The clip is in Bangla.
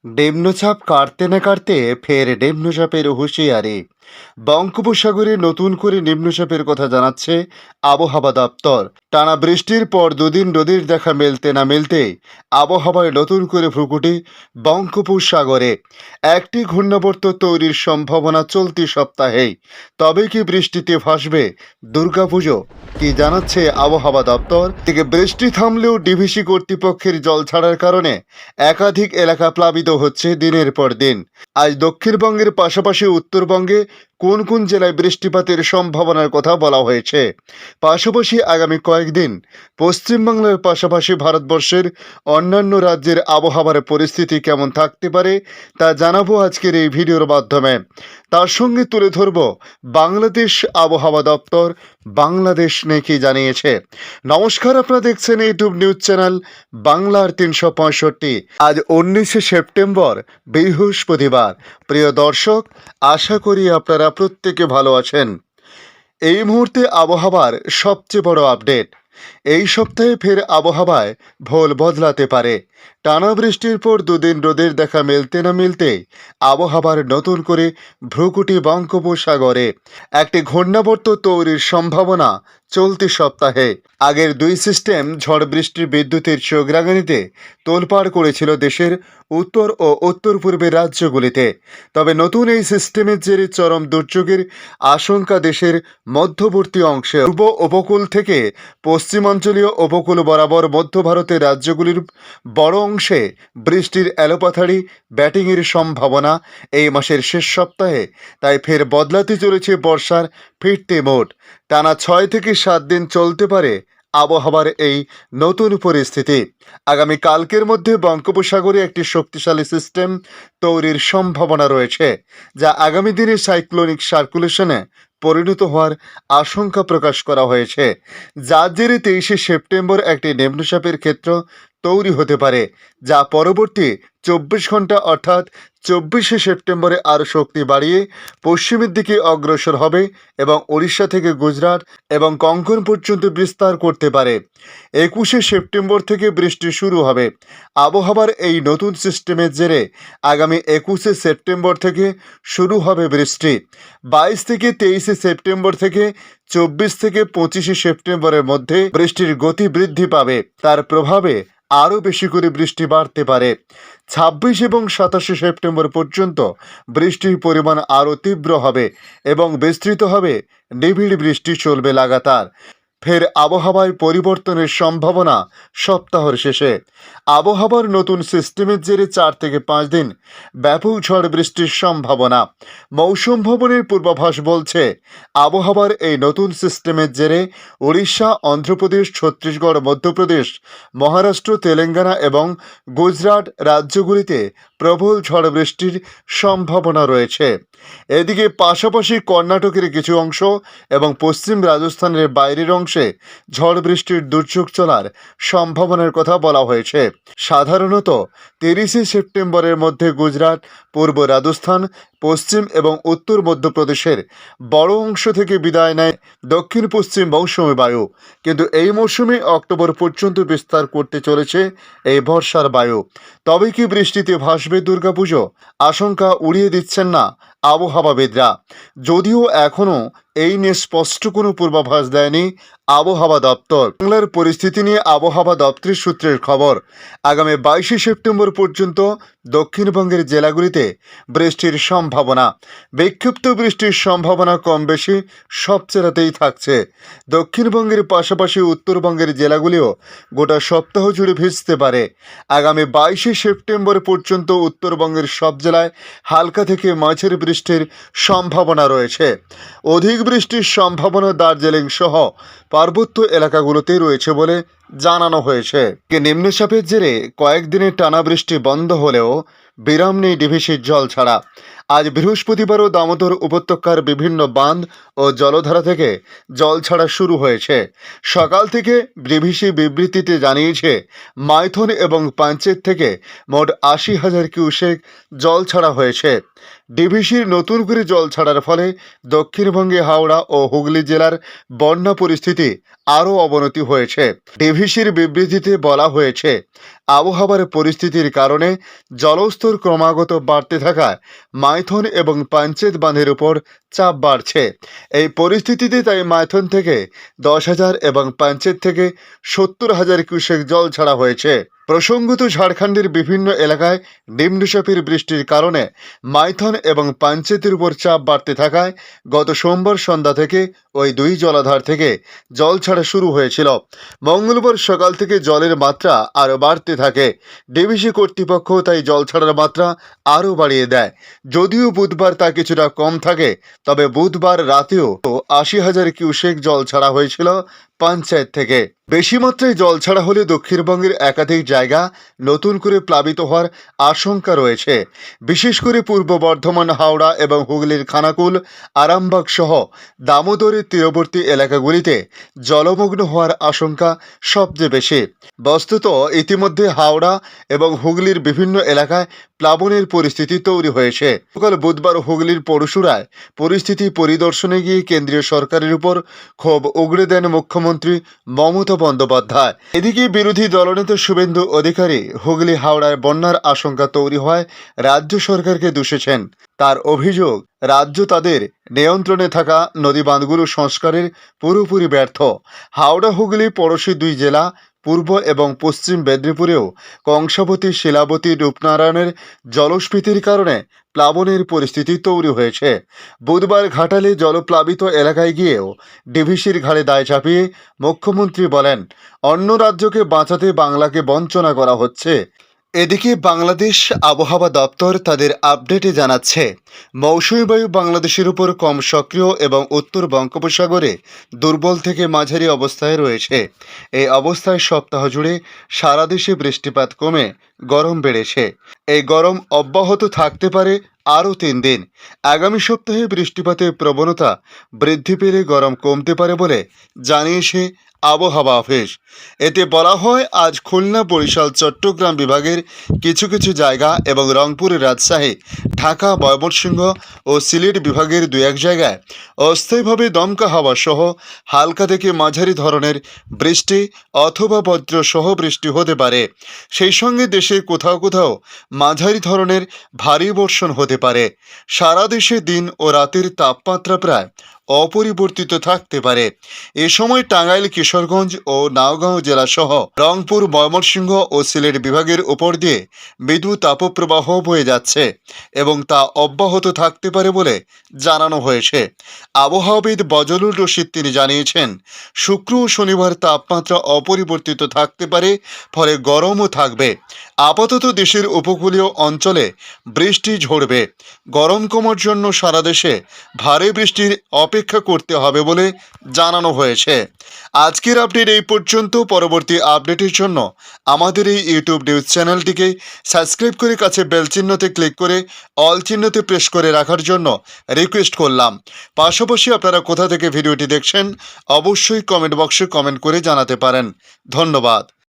নিম্নচাপ কাটতে না কাটতে ফের নিম্নচাপের হুঁশিয়ারি। বঙ্গোপসাগরে নতুন করে নিম্নচাপের কথা জানাচ্ছে আবহাওয়া দপ্তর। টানা বৃষ্টির পর দুদিন রোদের দেখা মেলতে না মেলতেই আবহাওয়ায় নতুন করে ভ্রুকুটি বঙ্গোপসাগরে। একটি ঘূর্ণাবর্ত তৈরির সম্ভাবনা চলতি সপ্তাহেই। তবে কি বৃষ্টিতে ভাসবে দুর্গাপুজো? কি জানাচ্ছে আবহাওয়া দপ্তর থেকে? বৃষ্টি থামলেও ডিভিসি কর্তৃপক্ষের জল ছাড়ার কারণে একাধিক এলাকা প্লাবিত হচ্ছে দিনের পর দিন। আজ দক্ষিণবঙ্গের পাশাপাশি উত্তরবঙ্গে কোন কোন জেলায় বৃষ্টিপাতের সম্ভাবনার কথা বলা হয়েছে। পাশাপাশি আগামী কয়েকদিন পশ্চিমবাংলার পাশাপাশি ভারতবর্ষের অন্যান্য রাজ্যের আবহাওয়ার পরিস্থিতি কেমন থাকতে পারে তা জানাবো আজকের এই ভিডিওর মাধ্যমে। তার সঙ্গে তুলে ধরব বাংলাদেশ আবহাওয়া দপ্তর বাংলাদেশ নাকি জানিয়েছে। নমস্কার, আপনারা দেখছেন ইউটিউব নিউজ চ্যানেল বাংলার ৩৬৫। আজ ১৯শে সেপ্টেম্বর, বৃহস্পতিবার। প্রিয় দর্শক, আশা করি আপনারা প্রত্যেকে ভালো আছেন। এই মুহূর্তে আবহাওয়ার সবচেয়ে বড় আপডেট। এই সপ্তাহে ফের আবহাওয়ায় ভোল বদলাতে পারে। টানা বৃষ্টির পর দুদিন রোদের দেখা মেলতে না মিলতে আবহাওয়ার নতুন করে ভ্রুকুটি বঙ্গোপসাগরে। একটি ঘূর্ণাবর্ত তৈরির সম্ভাবনা চলতি সপ্তাহে। আগের দুই সিস্টেম ঝড় বৃষ্টির বিদ্যুতের চোখ রাঙানিতে তোলপাড় করেছিল দেশের উত্তর ও উত্তর পূর্বের রাজ্যগুলিতে। তবে নতুন এই সিস্টেমের জেরে চরম দুর্যোগের আশঙ্কা দেশের মধ্যবর্তী অংশে। পূর্ব উপকূল থেকে পশ্চিমাঞ্চলীয় উপকূল বরাবর মধ্য ভারতের রাজ্যগুলির বড় অংশে বৃষ্টির এলোপাথাড়ি ব্যাটিংয়ের সম্ভাবনা এই মাসের শেষ সপ্তাহে। তাই ফের বদলাতে চলেছে বর্ষার ফিরতে মোড। টানা ৬ থেকে ৭ দিন চলতে পারে আবহাওয়ার এই নতুন পরিস্থিতি। আগামী কালকের মধ্যে বঙ্গোপসাগরে একটি শক্তিশালী সিস্টেম তৈরির সম্ভাবনা রয়েছে, যা আগামী দিনে সাইক্লোনিক সার্কুলেশনে পরিণত হওয়ার আশঙ্কা প্রকাশ করা হয়েছে। যার জেরে ২৩শে সেপ্টেম্বর একটি নিম্নচাপের ক্ষেত্র তৈরি হতে পারে, যা পরবর্তী ২৪ ঘন্টা অর্থাৎ ২৪শে সেপ্টেম্বরে আরও শক্তি বাড়িয়ে পশ্চিমের দিকে অগ্রসর হবে এবং উড়িষ্যা থেকে গুজরাট এবং কঙ্কন পর্যন্ত বিস্তার করতে পারে। ২১শে সেপ্টেম্বর থেকে বৃষ্টি শুরু হবে। আবহাওয়ার এই নতুন সিস্টেমের জেরে আগামী ২১শে সেপ্টেম্বর থেকে শুরু হবে বৃষ্টি। ২২ থেকে ২৩শে সেপ্টেম্বর থেকে ২৪ থেকে ২৫শে সেপ্টেম্বরের মধ্যে বৃষ্টির গতি বৃদ্ধি পাবে। তার প্রভাবে আরও বেশি করে বৃষ্টি বাড়তে পারে। ২৬ এবং ২৭শে সেপ্টেম্বর পর্যন্ত বৃষ্টির পরিমাণ আরও তীব্র হবে এবং বিস্তৃত হবে। নিবিড় বৃষ্টি চলবে লাগাতার। ফের আবহাওয়ায় পরিবর্তনের সম্ভাবনা সপ্তাহের শেষে। আবহাওয়ার নতুন সিস্টেমের জেরে ৪ থেকে ৫ দিন ব্যাপক ঝড় বৃষ্টির সম্ভাবনা। মৌসুম ভবনের পূর্বাভাস বলছে, আবহাওয়ার এই নতুন সিস্টেমের জেরে উড়িষ্যা, অন্ধ্রপ্রদেশ, ছত্তিশগড়, মধ্যপ্রদেশ, মহারাষ্ট্র, তেলেঙ্গানা এবং গুজরাট রাজ্যগুলিতে প্রবল ঝড় বৃষ্টির সম্ভাবনা রয়েছে। এদিকে পাশাপাশি কর্ণাটকের কিছু অংশ এবং পশ্চিম রাজস্থানের বাইরের অংশে ঝড় বৃষ্টির দুর্যোগ চলার সম্ভাবনার কথা বলা হয়েছে। সাধারণত ৩০শে সেপ্টেম্বরের মধ্যে গুজরাট, পূর্ব রাজস্থান, পশ্চিম এবং উত্তর মধ্যপ্রদেশের বড় অংশ থেকে বিদায় নেয় দক্ষিণ পশ্চিম মৌসুমী বায়ু। কিন্তু এই মৌসুমে অক্টোবর পর্যন্ত বিস্তার করতে চলেছে এই বর্ষার বায়ু। তবে কি বৃষ্টিতে ভাসবে দুর্গাপুজো? আশঙ্কা উড়িয়ে দিচ্ছেন না আবহাওয়াবিদরা। যদিও এখনও এই নিয়ে স্পষ্ট কোনো পূর্বাভাস দেয়নি আবহাওয়া দপ্তর। বাংলার পরিস্থিতি নিয়ে আবহাওয়া দপ্তরের সূত্রের খবর, আগামী ২২শে সেপ্টেম্বর পর্যন্ত দক্ষিণবঙ্গের জেলাগুলিতে বৃষ্টির সম্ভাবনা। বিক্ষিপ্ত বৃষ্টির সম্ভাবনা কম বেশি সব জেলাতেই থাকছে। দক্ষিণবঙ্গের পাশাপাশি উত্তরবঙ্গের জেলাগুলিও গোটা সপ্তাহ জুড়ে ভিজতে পারে। আগামী ২২শে সেপ্টেম্বর পর্যন্ত উত্তরবঙ্গের সব জেলায় হালকা থেকে মাঝারি বৃষ্টির সম্ভাবনা রয়েছে। অধিক বৃষ্টির সম্ভাবনা দার্জিলিং সহ পার্বত্য এলাকাগুলোতে রয়েছে বলে জানানো হয়েছে। নিম্নচাপের জেরে কয়েকদিনের টানা বৃষ্টি বন্ধ হলেও বিরাম নেই ডিভিসির জল ছাড়া। আজ বৃহস্পতিবারও দামোদর উপত্যকার বিভিন্ন বাঁধ ও জলধারা থেকে জল ছাড়া শুরু হয়েছে। সকাল থেকে ডিভিসি বিবৃতিতে জানিয়েছে, মাইথন এবং পাঞ্চেত থেকে মোট ৮০,০০০ কিউসেক জল ছাড়া হয়েছে। ডিভিসির নতুন করে জল ছাড়ার ফলে দক্ষিণবঙ্গে হাওড়া ও হুগলি জেলার বন্যা পরিস্থিতি আরও অবনতি হয়েছে। ডিভিসির বিবৃতিতে বলা হয়েছে, আবহাওয়ার পরিস্থিতির কারণে জলস্তর ক্রমাগত বাড়তে থাকায় মাইথন এবং পাঞ্চেত বাঁধের উপর চাপ বাড়ছে। এই পরিস্থিতিতে তাই মাইথন থেকে 10,000 এবং পাঞ্চেত থেকে 70,000 কিউসেক জল ছাড়া হয়েছে। প্রসঙ্গত, ঝাড়খণ্ডের বিভিন্ন এলাকায় নিম্নচাপের বৃষ্টির কারণে মাইথন এবং পাঞ্চেতের উপর চাপ বাড়তে থাকায় গত সোমবার সন্ধ্যা থেকে ওই দুই জলাধার থেকে জল ছাড়া শুরু হয়েছিল। মঙ্গলবার সকাল থেকে জলের মাত্রা আরও বাড়তে থাকে। ডিভিসি কর্তৃপক্ষ তাই জল ছাড়ার মাত্রা আরও বাড়িয়ে দেয়। যদিও বুধবার তা কিছুটা কম থাকে, তবে বুধবার রাতেও 80,000 কিউসেক জল ছাড়া হয়েছিল পঞ্চায়েত থেকে। বেশি মাত্রায় জল ছাড়া হলে দক্ষিণবঙ্গের একাধিক জায়গা নতুন করে প্লাবিত হওয়ার আশঙ্কা রয়েছে। বিশেষ করে পূর্ব বর্ধমান, হাওড়া এবং হুগলির খানাকুল, আরামবাগ সহ দামোদরের তীরবর্তী এলাকাগুলিতে জলমগ্ন হওয়ার আশঙ্কা সবচেয়ে বেশি। বস্তুত ইতিমধ্যে হাওড়া এবং হুগলির বিভিন্ন এলাকায় প্লাবনের পরিস্থিতি তৈরি হয়েছে। গতকাল বুধবার হুগলির পরশুরায় পরিস্থিতি পরিদর্শনে গিয়ে কেন্দ্রীয় সরকারের উপর ক্ষোভ উগড়ে দেন মুখ্যমন্ত্রী মমতা বন্দ্যোপাধ্যায়। এদিকে বিরোধী দলনেতা শুভেন্দু অধিকারী হুগলি হাওড়ায় বন্যার আশঙ্কা তৈরি হয় রাজ্য সরকারকে দোষেছেন। তার অভিযোগ, রাজ্য তাদের নিয়ন্ত্রণে থাকা নদী বাঁধগুলো সংস্কারের পুরোপুরি ব্যর্থ। হাওড়া হুগলি পড়োশী দুই জেলা পূর্ব এবং পশ্চিম মেদিনীপুরেও কংসাবতী, শিলাবতী, রূপনারায়ণের জলস্ফীতির কারণে প্লাবনের পরিস্থিতি তৈরি হয়েছে। বুধবার ঘাটালে জলপ্লাবিত এলাকায় গিয়েও ডিভিসির ঘাড়ে দায় চাপিয়ে মুখ্যমন্ত্রী বলেন, অন্য রাজ্যকে বাঁচাতে বাংলাকে বঞ্চনা করা হচ্ছে। এদিকে বাংলাদেশ আবহাওয়া দপ্তর তাদের আপডেটে জানাচ্ছে, মৌসুমী বায়ু বাংলাদেশের উপর কম সক্রিয় এবং উত্তর বঙ্গোপসাগরে দুর্বল থেকে মাঝারি অবস্থায় রয়েছে। এই অবস্থায় সপ্তাহ জুড়ে সারা দেশে বৃষ্টিপাত কমে গরম বেড়েছে। এই গরম অব্যাহত থাকতে পারে আরও 3 দিন। আগামী সপ্তাহে বৃষ্টিপাতের প্রবণতা বৃদ্ধি পেলে গরম কমতে পারে বলে জানিয়েছে আবহাওয়া অফিস। এতে বলা হয়, আজ খুলনা, বরিশাল, চট্টগ্রাম বিভাগের কিছু কিছু জায়গা এবং রংপুর, রাজশাহী, ঢাকা, ময়মনসিংহ ও সিলেট বিভাগের 2-1 জায়গায় অস্থায়ীভাবে দমকা হাওয়া সহ হালকা থেকে মাঝারি ধরনের বৃষ্টি অথবা বজ্র সহ বৃষ্টি হতে পারে। সেই সঙ্গে দেশের কোথাও কোথাও মাঝারি ধরনের ভারী বর্ষণ হতে পারে। সারা দেশে দিন ও রাতের তাপমাত্রা প্রায় অপরিবর্তিত থাকতে পারে। এ সময় টাঙ্গাইল, কিশোরগঞ্জ ও নওগাঁ জেলা সহ রংপুর, ময়মনসিংহ ও সিলেট বিভাগের উপর দিয়ে মৃদু তাপপ্রবাহ বয়ে যাচ্ছে এবং তা অব্যাহত থাকতে পারে বলে জানানো হয়েছে। আবহাওয়াবিদ বজলুর রশিদ তিনি জানিয়েছেন, শুক্র ও শনিবার তাপমাত্রা অপরিবর্তিত থাকতে পারে, ফলে গরমও থাকবে। আপাতত দেশের উপকূলীয় অঞ্চলে বৃষ্টি ঝরবে। গরম কমার জন্য সারা দেশে ভারী বৃষ্টির অপেক্ষা করতে হবে বলে জানানো হয়েছে। আজকের আপডেট এই পর্যন্ত। পরবর্তী আপডেটের জন্য আমাদের এই ইউটিউব নিউজ চ্যানেলটিকে সাবস্ক্রাইব করে কাছে বেল চিহ্নতে ক্লিক করে অল চিহ্নতে প্রেস করে রাখার জন্য রিকোয়েস্ট করলাম। পাশাপাশি আপনারা কোথা থেকে ভিডিওটি দেখছেন অবশ্যই কমেন্ট বক্সে কমেন্ট করে জানাতে পারেন। ধন্যবাদ।